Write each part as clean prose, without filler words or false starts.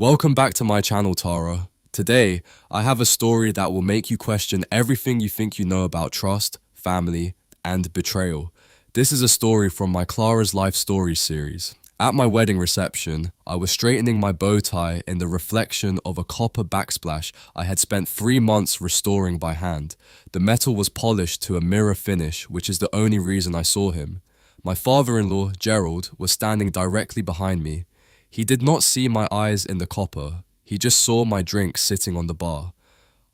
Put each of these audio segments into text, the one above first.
Welcome back to my channel, Tara. Today, I have a story that will make you question everything you think you know about trust, family, and betrayal. This is a story from my Clara's Life Stories series. At my wedding reception, I was straightening my bow tie in the reflection of a copper backsplash I had spent 3 months restoring by hand. The metal was polished to a mirror finish, which is the only reason I saw him. My father-in-law, Gerald, was standing directly behind me. He did not see my eyes in the copper. He just saw my drink sitting on the bar.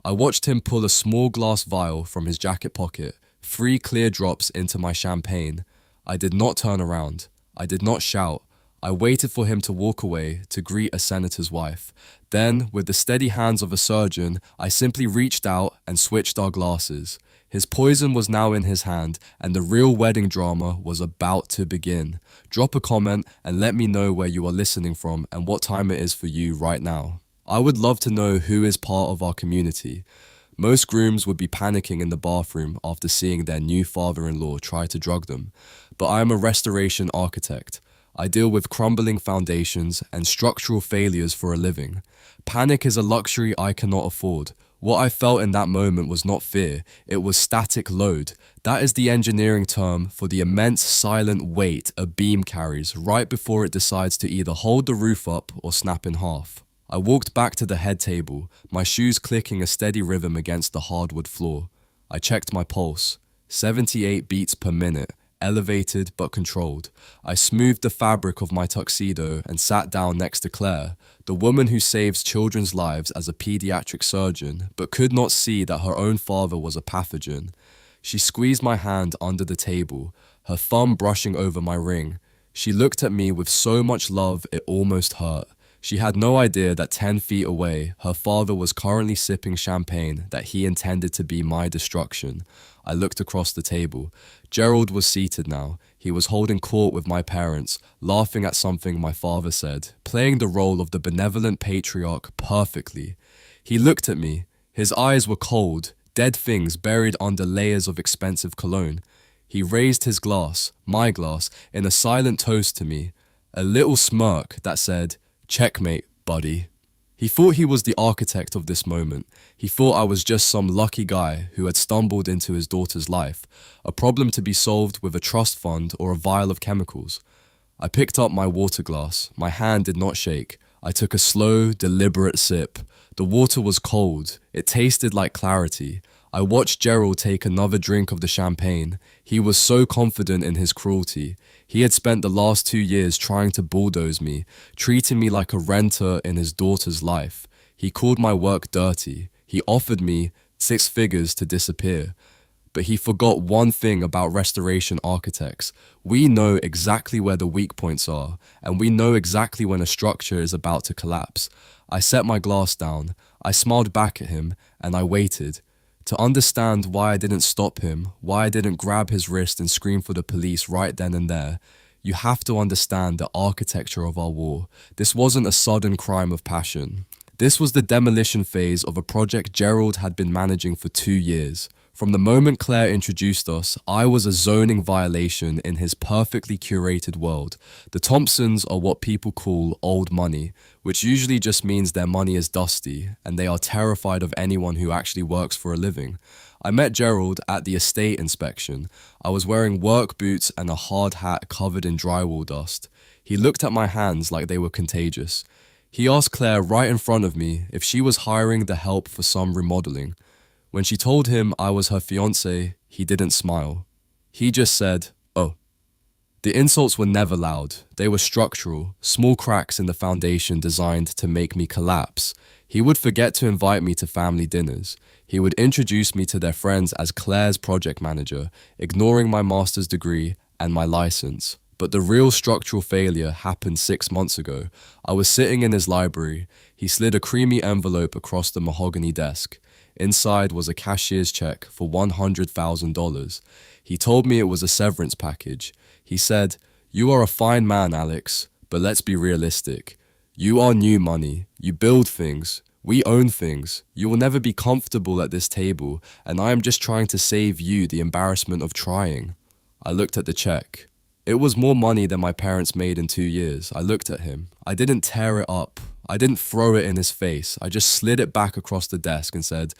I watched him pull a small glass vial from his jacket pocket, 3 clear drops into my champagne. I did not turn around. I did not shout. I waited for him to walk away to greet a senator's wife. Then, with the steady hands of a surgeon, I simply reached out and switched our glasses. His poison was now in his hand, and the real wedding drama was about to begin. Drop a comment and let me know where you are listening from and what time it is for you right now. I would love to know who is part of our community. Most grooms would be panicking in the bathroom after seeing their new father-in-law try to drug them. But I am a restoration architect. I deal with crumbling foundations and structural failures for a living. Panic is a luxury I cannot afford. What I felt in that moment was not fear, it was static load. That is the engineering term for the immense silent weight a beam carries right before it decides to either hold the roof up or snap in half. I walked back to the head table, my shoes clicking a steady rhythm against the hardwood floor. I checked my pulse, 78 beats per minute. Elevated but controlled. I smoothed the fabric of my tuxedo and sat down next to Claire, the woman who saves children's lives as a pediatric surgeon, but could not see that her own father was a pathogen. She squeezed my hand under the table, her thumb brushing over my ring. She looked at me with so much love it almost hurt. She had no idea that 10 feet away, her father was currently sipping champagne that he intended to be my destruction. I looked across the table. Gerald was seated now. He was holding court with my parents, laughing at something my father said, playing the role of the benevolent patriarch perfectly. He looked at me. His eyes were cold, dead things buried under layers of expensive cologne. He raised his glass, my glass, in a silent toast to me, a little smirk that said, "Checkmate, buddy." He thought he was the architect of this moment. He thought I was just some lucky guy who had stumbled into his daughter's life, a problem to be solved with a trust fund or a vial of chemicals. I picked up my water glass. My hand did not shake. I took a slow, deliberate sip. The water was cold. It tasted like clarity. I watched Gerald take another drink of the champagne. He was so confident in his cruelty. He had spent the last 2 years trying to bulldoze me, treating me like a renter in his daughter's life. He called my work dirty. He offered me 6 figures to disappear. But he forgot one thing about restoration architects. We know exactly where the weak points are, and we know exactly when a structure is about to collapse. I set my glass down. I smiled back at him, and I waited. To understand why I didn't stop him, why I didn't grab his wrist and scream for the police right then and there, you have to understand the architecture of our war. This wasn't a sudden crime of passion. This was the demolition phase of a project Gerald had been managing for 2 years. From the moment Claire introduced us, I was a zoning violation in his perfectly curated world. The Thompsons are what people call old money, which usually just means their money is dusty, and they are terrified of anyone who actually works for a living. I met Gerald at the estate inspection. I was wearing work boots and a hard hat covered in drywall dust. He looked at my hands like they were contagious. He asked Claire right in front of me if she was hiring the help for some remodeling. When she told him I was her fiancé, he didn't smile. He just said, "Oh." The insults were never loud. They were structural, small cracks in the foundation designed to make me collapse. He would forget to invite me to family dinners. He would introduce me to their friends as Claire's project manager, ignoring my master's degree and my license. But the real structural failure happened 6 months ago. I was sitting in his library. He slid a creamy envelope across the mahogany desk. Inside was a cashier's check for $100,000. He told me it was a severance package. He said, "You are a fine man, Alex, but let's be realistic. You are new money. You build things. We own things. You will never be comfortable at this table, and I am just trying to save you the embarrassment of trying." I looked at the check. It was more money than my parents made in 2 years. I looked at him. I didn't tear it up. I didn't throw it in his face. I just slid it back across the desk and said,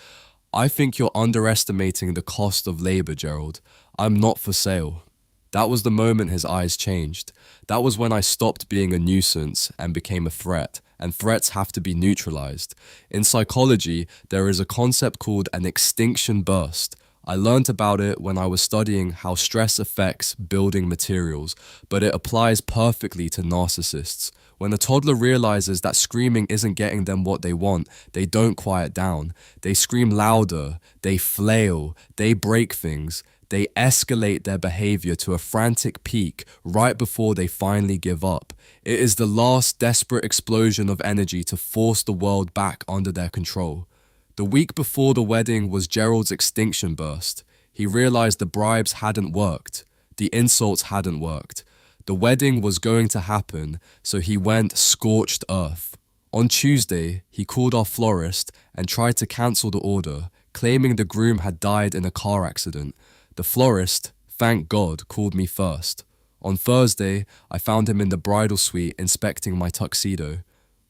I think you're underestimating the cost of labor, Gerald. I'm not for sale. That was the moment his eyes changed. That was when I stopped being a nuisance and became a threat, and threats have to be neutralized. In psychology, there is a concept called an extinction burst. I learned about it when I was studying how stress affects building materials, but it applies perfectly to narcissists. When a toddler realizes that screaming isn't getting them what they want, they don't quiet down. They scream louder, they flail, they break things. They escalate their behavior to a frantic peak right before they finally give up. It is the last desperate explosion of energy to force the world back under their control. The week before the wedding was Gerald's extinction burst. He realized the bribes hadn't worked. The insults hadn't worked. The wedding was going to happen, so he went scorched earth. On Tuesday, he called our florist and tried to cancel the order, claiming the groom had died in a car accident. The florist, thank God, called me first. On Thursday, I found him in the bridal suite inspecting my tuxedo.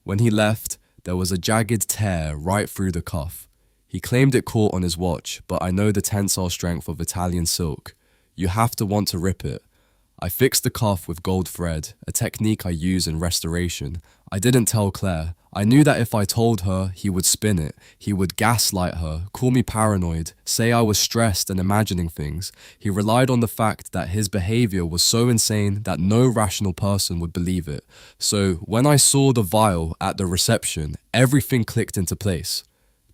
When he left, there was a jagged tear right through the cuff. He claimed it caught on his watch, but I know the tensile strength of Italian silk. You have to want to rip it. I fixed the cuff with gold thread, a technique I use in restoration. I didn't tell Claire. I knew that if I told her, he would spin it. He would gaslight her, call me paranoid, say I was stressed and imagining things. He relied on the fact that his behavior was so insane that no rational person would believe it. So when I saw the vial at the reception, everything clicked into place.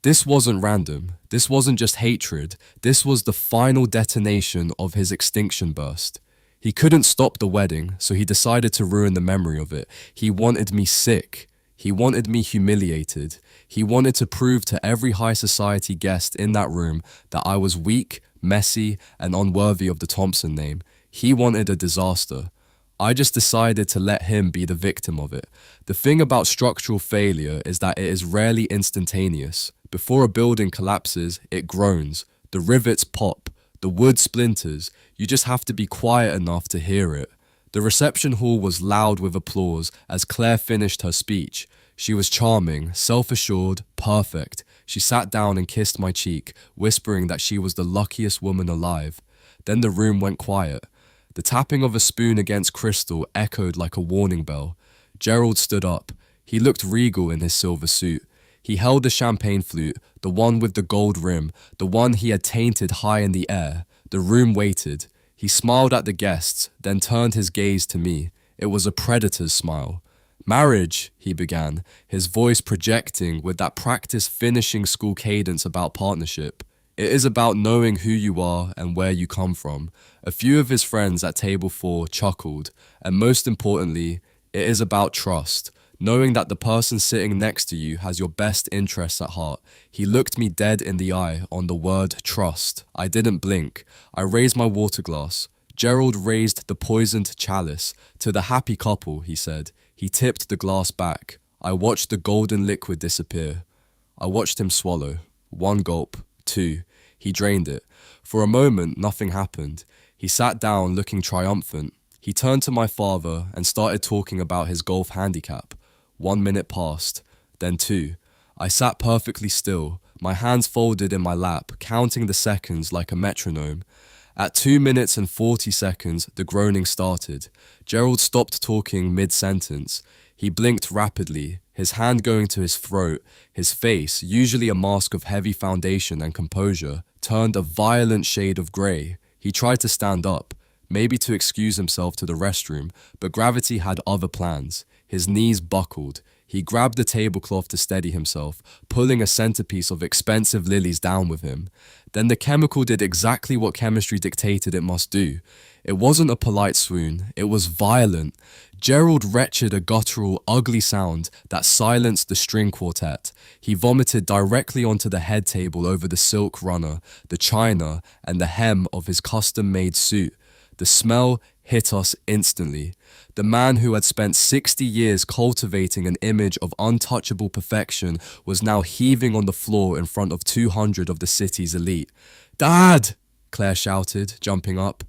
This wasn't random. This wasn't just hatred. This was the final detonation of his extinction burst. He couldn't stop the wedding, so he decided to ruin the memory of it. He wanted me sick. He wanted me humiliated. He wanted to prove to every high society guest in that room that I was weak, messy, and unworthy of the Thompson name. He wanted a disaster. I just decided to let him be the victim of it. The thing about structural failure is that it is rarely instantaneous. Before a building collapses, it groans. The rivets pop. The wood splinters. You just have to be quiet enough to hear it. The reception hall was loud with applause as Claire finished her speech. She was charming, self-assured, perfect. She sat down and kissed my cheek, whispering that she was the luckiest woman alive. Then the room went quiet. The tapping of a spoon against crystal echoed like a warning bell. Gerald stood up. He looked regal in his silver suit. He held the champagne flute, the one with the gold rim, the one he had tainted high in the air. The room waited. He smiled at the guests, then turned his gaze to me. It was a predator's smile. Marriage, he began, his voice projecting with that practiced finishing school cadence about partnership. It is about knowing who you are and where you come from. A few of his friends at table 4 chuckled, and most importantly, it is about trust. Knowing that the person sitting next to you has your best interests at heart. He looked me dead in the eye on the word trust. I didn't blink. I raised my water glass. Gerald raised the poisoned chalice. To the happy couple, he said. He tipped the glass back. I watched the golden liquid disappear. I watched him swallow. 1 gulp, 2. He drained it. For a moment, nothing happened. He sat down looking triumphant. He turned to my father and started talking about his golf handicap. 1 minute passed, then 2. I sat perfectly still, my hands folded in my lap, counting the seconds like a metronome. At 2 minutes and 40 seconds, the groaning started. Gerald stopped talking mid-sentence. He blinked rapidly, his hand going to his throat. His face, usually a mask of heavy foundation and composure, turned a violent shade of grey. He tried to stand up, maybe to excuse himself to the restroom, but gravity had other plans. His knees buckled. He grabbed the tablecloth to steady himself, pulling a centerpiece of expensive lilies down with him. Then the chemical did exactly what chemistry dictated it must do. It wasn't a polite swoon, it was violent. Gerald retched a guttural, ugly sound that silenced the string quartet. He vomited directly onto the head table over the silk runner, the china, and the hem of his custom-made suit. The smell hit us instantly. The man who had spent 60 years cultivating an image of untouchable perfection was now heaving on the floor in front of 200 of the city's elite. "Dad!" Claire shouted, jumping up.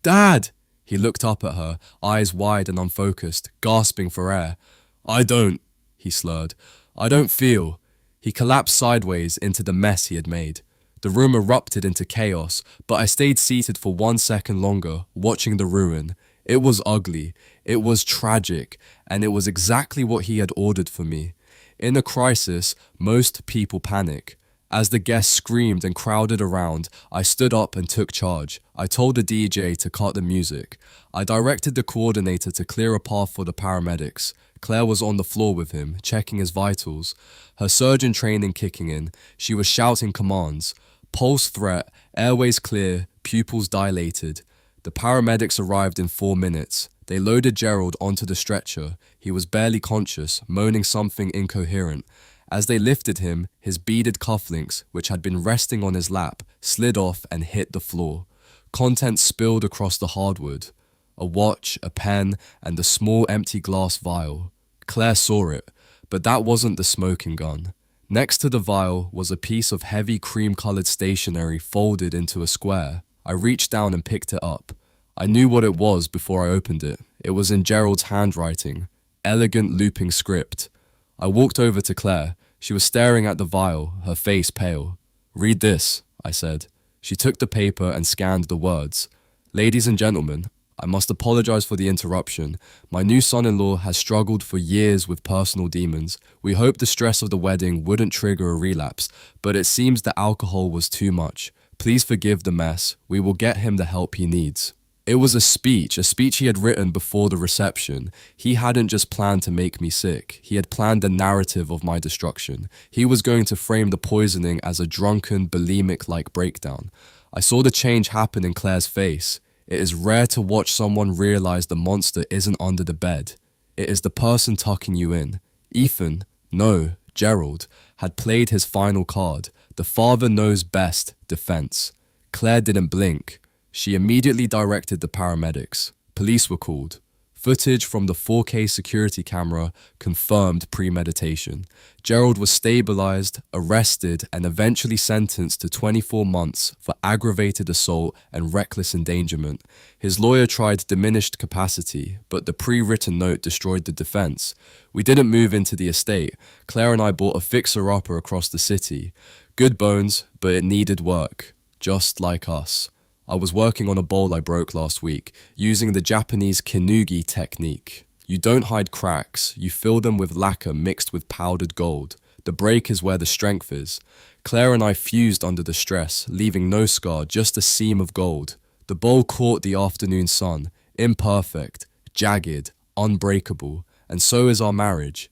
"Dad!" He looked up at her, eyes wide and unfocused, gasping for air. I don't, he slurred. I don't feel. He collapsed sideways into the mess he had made. The room erupted into chaos, but I stayed seated for 1 second longer, watching the ruin. It was ugly, it was tragic, and it was exactly what he had ordered for me. In a crisis, most people panic. As the guests screamed and crowded around, I stood up and took charge. I told the DJ to cut the music. I directed the coordinator to clear a path for the paramedics. Claire was on the floor with him, checking his vitals. Her surgeon training kicking in, she was shouting commands. Pulse threat, airways clear, pupils dilated. The paramedics arrived in 4 minutes. They loaded Gerald onto the stretcher. He was barely conscious, moaning something incoherent. As they lifted him, his beaded cufflinks, which had been resting on his lap, slid off and hit the floor. Contents spilled across the hardwood. A watch, a pen, and a small empty glass vial. Claire saw it, but that wasn't the smoking gun. Next to the vial was a piece of heavy cream-colored stationery folded into a square. I reached down and picked it up. I knew what it was before I opened it. It was in Gerald's handwriting. Elegant looping script. I walked over to Claire. She was staring at the vial, her face pale. Read this, I said. She took the paper and scanned the words. Ladies and gentlemen, I must apologize for the interruption. My new son-in-law has struggled for years with personal demons. We hoped the stress of the wedding wouldn't trigger a relapse, but it seems the alcohol was too much. Please forgive the mess. We will get him the help he needs. It was a speech he had written before the reception. He hadn't just planned to make me sick. He had planned the narrative of my destruction. He was going to frame the poisoning as a drunken, bulimic-like breakdown. I saw the change happen in Claire's face. It is rare to watch someone realize the monster isn't under the bed. It is the person tucking you in. Ethan, no, Gerald, had played his final card, the father knows best defense. Claire didn't blink. She immediately directed the paramedics. Police were called. Footage from the 4K security camera confirmed premeditation. Gerald was stabilized, arrested, and eventually sentenced to 24 months for aggravated assault and reckless endangerment. His lawyer tried diminished capacity, but the pre-written note destroyed the defense. We didn't move into the estate. Claire and I bought a fixer-upper across the city. Good bones, but it needed work. Just like us. I was working on a bowl I broke last week, using the Japanese kinugi technique. You don't hide cracks, you fill them with lacquer mixed with powdered gold. The break is where the strength is. Claire and I fused under the stress, leaving no scar, just a seam of gold. The bowl caught the afternoon sun, imperfect, jagged, unbreakable, and so is our marriage.